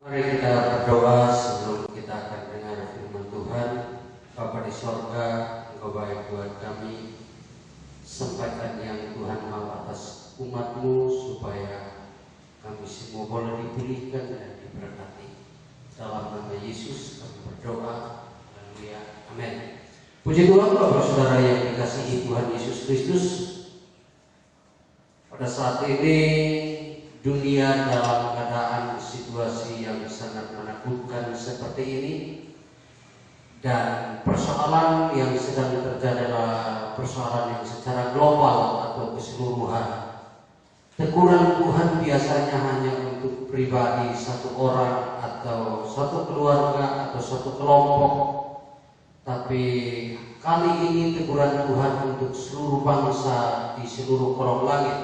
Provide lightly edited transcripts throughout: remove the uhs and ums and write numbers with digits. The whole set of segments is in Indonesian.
Mari kita berdoa sebelum kita akan dengar firman Tuhan. Bapa di sorga, Engkau baik buat kami. Sampaikan yang Tuhan mau atas umat-Mu supaya kami semua boleh dipulihkan dan diberkati. Dalam nama Yesus kami berdoa. Haleluya. Amin. Puji Tuhan, Bapak Saudara yang dikasihi Tuhan Yesus Kristus. Pada saat ini dunia dalam keadaan situasi yang sangat menakutkan seperti ini, dan persoalan yang sedang terjadi adalah persoalan yang secara global atau keseluruhan. Teguran Tuhan biasanya hanya untuk pribadi satu orang atau satu keluarga atau satu kelompok, tapi kali ini teguran Tuhan untuk seluruh bangsa di seluruh kolong langit.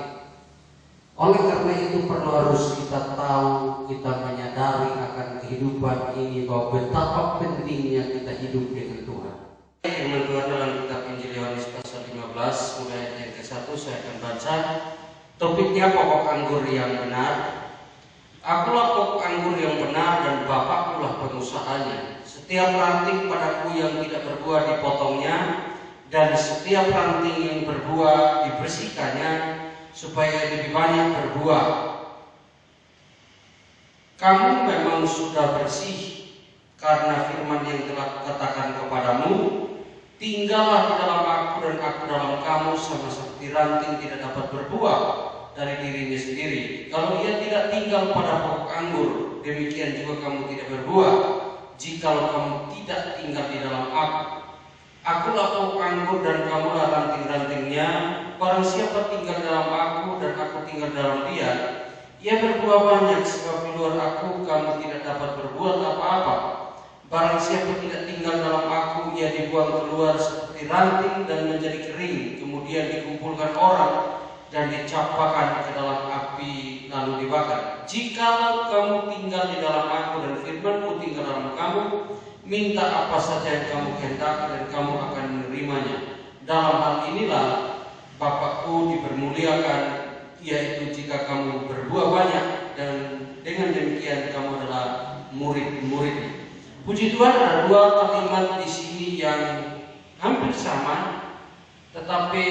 Oleh karena itu perlu harus kita tahu, kita menyadari akan kehidupan ini bahwa betapa pentingnya kita hidup dengan Tuhan. Firman Tuhan dalam kitab Injil Yohanes pasal 15 mulai ayat yang ke-1 saya akan baca. Topiknya pokok anggur yang benar. Akulah pokok anggur yang benar dan Bapakkulah pengusahanya. Setiap ranting padaku yang tidak berbuah dipotongnya, dan setiap ranting yang berbuah dibersihkannya, supaya lebih banyak berbuah. Kamu memang sudah bersih karena firman yang telah kukatakan kepadamu. Tinggallah di dalam aku dan aku dalam kamu, sama seperti ranting tidak dapat berbuah dari dirinya sendiri kalau ia tidak tinggal pada pokok anggur. Demikian juga kamu tidak berbuah jikalau kamu tidak tinggal di dalam aku. Akulah pokok anggur dan kamulah ranting-rantingnya. Barang siapa tinggal dalam aku dan aku tinggal dalam dia, ia berbuah banyak, sebab di luar aku kamu tidak dapat berbuat apa-apa. Barang siapa tidak tinggal dalam aku, ia dibuang keluar seperti ranting dan menjadi kering, kemudian dikumpulkan orang dan dicampakkan ke dalam api lalu dibakar. Jikalau kamu tinggal di dalam aku dan firman-Ku tinggal dalam kamu, minta apa saja yang kamu kehendaki dan kamu akan menerimanya. Dalam hal inilah Bapakku dipermuliakan, yaitu jika kamu berbuah banyak, dan dengan demikian kamu adalah murid-murid. Puji Tuhan, ada dua kalimat di sini yang hampir sama, tetapi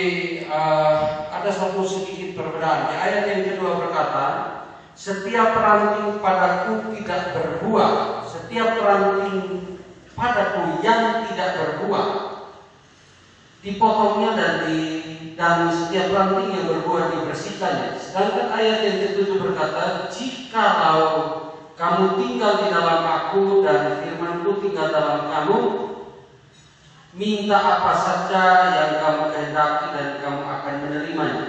ada satu sedikit perbedaan. Di ayat yang kedua berkata, setiap ranting padaku tidak berbuah, setiap ranting padaku yang tidak berbuah dipotongnya dan setiap ranting yang berbuah dibersihkannya. Sedangkan ayat yang ketujuh berkata, jikalau kamu tinggal di dalam aku dan firman-Ku tinggal dalam kamu, minta apa saja yang kamu kehendaki dan kamu akan menerimanya.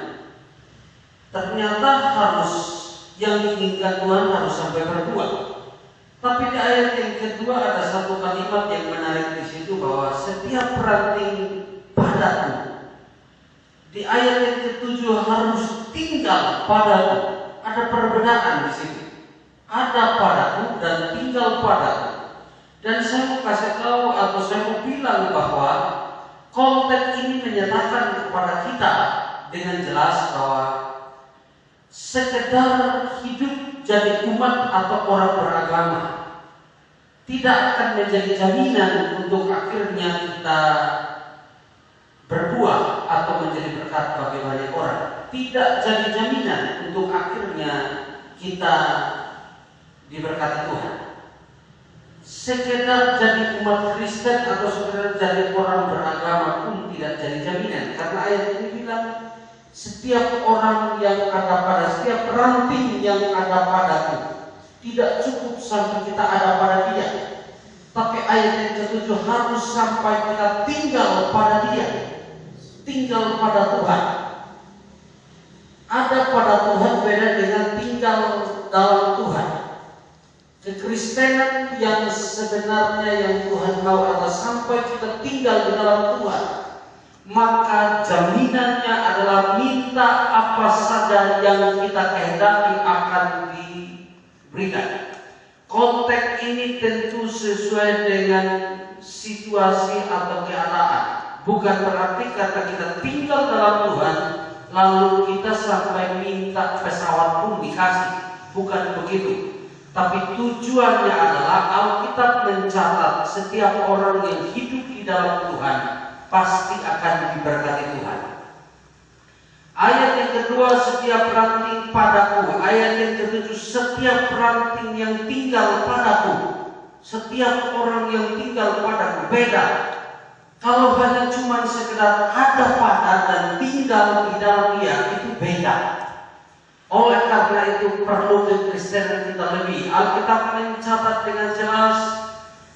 Ternyata harus yang diinginkan Tuhan harus sampai berbuah. Tapi di ayat yang kedua ada satu kalimat yang menarik di situ, bahwa setiap ranting padaku. Di ayat yang ketujuh harus tinggal padaku. Ada perbedaan di sini. Ada padaku dan tinggal padaku. Dan saya mau kasih tahu atau saya mau bilang bahwa konteks ini menyatakan kepada kita dengan jelas bahwa sekedar hidup jadi umat atau orang beragama tidak akan menjadi jaminan untuk akhirnya kita berbuah atau menjadi berkat bagi banyak orang. Tidak jadi jaminan untuk akhirnya kita diberkati Tuhan. Sekedar jadi umat Kristen atau sekedar jadi orang beragama pun tidak jadi jaminan, karena ayat ini bilang setiap orang yang ada pada, setiap ranting yang ada padaku, tidak cukup sampai kita ada pada dia, tapi ayat yang ketujuh harus sampai kita tinggal pada dia, tinggal pada Tuhan. Ada pada Tuhan beda dengan tinggal dalam Tuhan. Kekristenan yang sebenarnya yang Tuhan mau adalah sampai kita tinggal di dalam Tuhan, maka jaminannya adalah minta apa saja yang kita kehendaki akan diberikan. Konteks ini tentu sesuai dengan situasi atau keadaan. Bukan berarti kata kita tinggal dalam Tuhan lalu kita sampai minta pesawat pun dikasih. Bukan begitu. Tapi tujuannya adalah Alkitab mencatat setiap orang yang hidup di dalam Tuhan pasti akan diberkati Tuhan. Ayat yang kedua, setiap ranting padaku. Ayat yang ketujuh, setiap ranting yang tinggal padaku. Setiap orang yang tinggal padaku. Beda. Kalau hanya cuma sekedar ada pada dan tinggal di dalam dia, itu beda. Oleh karena itu perlu kekristenan kita lebih. Alkitab mencatat dengan jelas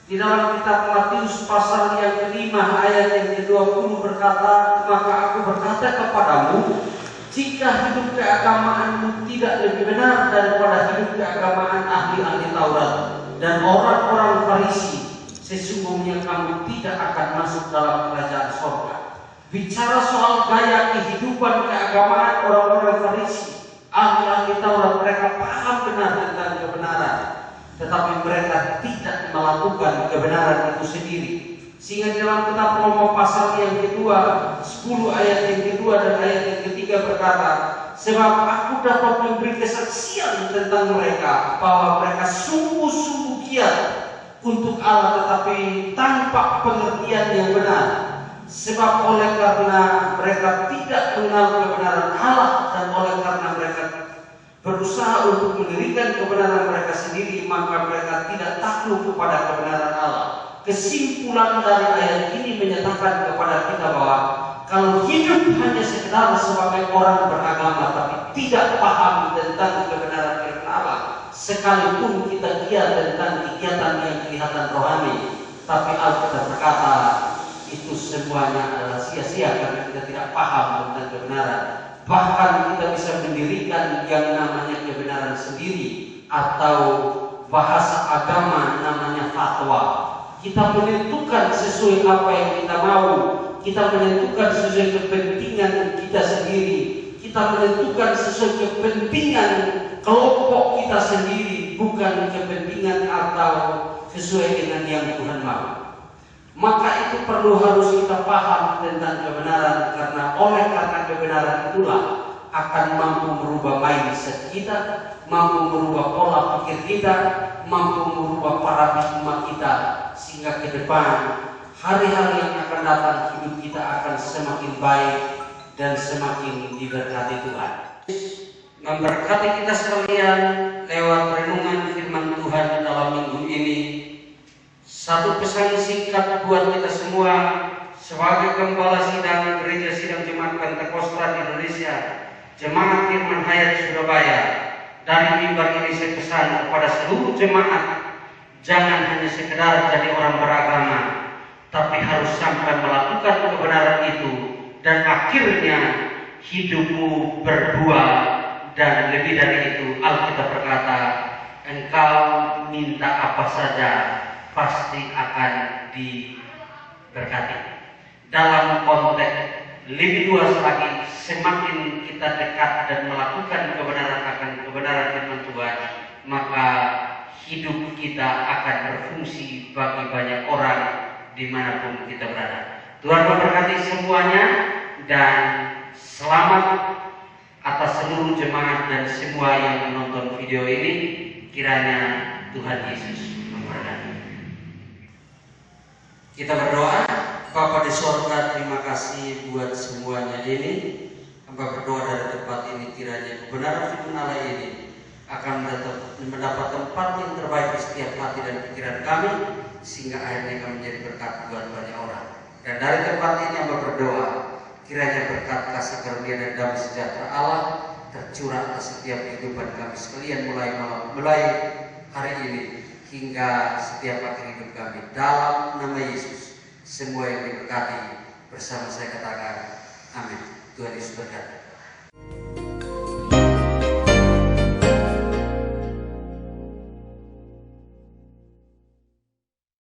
di dalam kitab Matius pasal yang kelima ayat yang ke-20 berkata, maka aku berkata kepadamu, jika hidup keagamaanmu tidak lebih benar daripada hidup keagamaan ahli-ahli Taurat dan orang-orang Farisi, sesungguhnya kamu tidak akan masuk dalam kerajaan surga. Bicara soal gaya kehidupan keagamaan orang-orang Farisi, ahli-ahli Taurat, mereka paham benar tentang kebenaran, tetapi mereka tidak melakukan kebenaran itu sendiri. Sehingga dalam kitab Roma pasal yang kedua, 10 ayat yang kedua dan ayat yang ketiga berkata, sebab aku dapat memberi kesaksian tentang mereka bahwa mereka sungguh-sungguh giat untuk Allah, tetapi tanpa pengertian yang benar. Sebab oleh karena mereka tidak mengenal kebenaran Allah dan oleh karena mereka berusaha untuk mendirikan kebenaran mereka sendiri, maka mereka tidak takluk kepada kebenaran Allah. Kesimpulan dari ayat ini menyatakan kepada kita bahwa kalau hidup hanya sekedar sebagai orang beragama tapi tidak paham tentang kebenaran firman Allah, sekalipun kita giat tentang kegiatan yang kelihatan rohani, tapi Alkitab berkata itu semuanya adalah sia-sia karena kita tidak paham tentang kebenaran. Bahkan kita bisa mendirikan yang namanya kebenaran sendiri, atau bahasa agama namanya fatwa. Kita menentukan sesuai apa yang kita mau, kita menentukan sesuai kepentingan kita sendiri, kita menentukan sesuai kepentingan kelompok kita sendiri, bukan kepentingan atau sesuai dengan yang Tuhan mau. Maka itu perlu harus kita paham tentang kebenaran, karena oleh karena kebenaran itulah akan mampu merubah mindset kita, mampu merubah pola pikir kita, mampu merubah paradigma kita, sehingga ke depan hari-hari yang akan datang hidup kita akan semakin baik dan semakin diberkati Tuhan. Memberkati kita sekalian lewat renungan firman Tuhan dalam minggu ini. Satu pesan singkat buat kita semua sebagai Gembala Sidang Gereja Sidang Jemaat Pentakosta di Indonesia, Jemaat Firman Hayat Surabaya. Dari mimbar ini saya pesan kepada seluruh jemaat, jangan hanya sekedar jadi orang beragama, tapi harus sampai melakukan kebenaran itu dan akhirnya hidupmu berbuah. Dan lebih dari itu, Alkitab berkata, engkau minta apa saja pasti akan diberkati. Dalam konteks lebih luas lagi, semakin kita dekat dan melakukan kebenaran akan kebenaran firman Tuhan, maka hidup kita akan berfungsi bagi banyak orang dimanapun kita berada. Tuhan memberkati semuanya dan selamat atas seluruh jemaat dan semua yang menonton video ini. Kiranya Tuhan Yesus memberkati. Kita berdoa. Bapa di surga, terima kasih buat semuanya ini. Hamba berdoa dari tempat ini kiranya kebenaran firman Allah ini akan mendapat tempat yang terbaik di setiap hati dan pikiran kami, sehingga akhirnya kami menjadi berkat buat banyak orang. Dan dari tempat ini hamba berdoa kiranya berkat kasih karunia dan damai sejahtera Allah tercurah atas setiap kehidupan kami sekalian, mulai hari ini hingga setiap akhir hidup kami. Dalam nama Yesus semua yang diberkati bersama saya katakan amin. Tuhan Yesus berkati.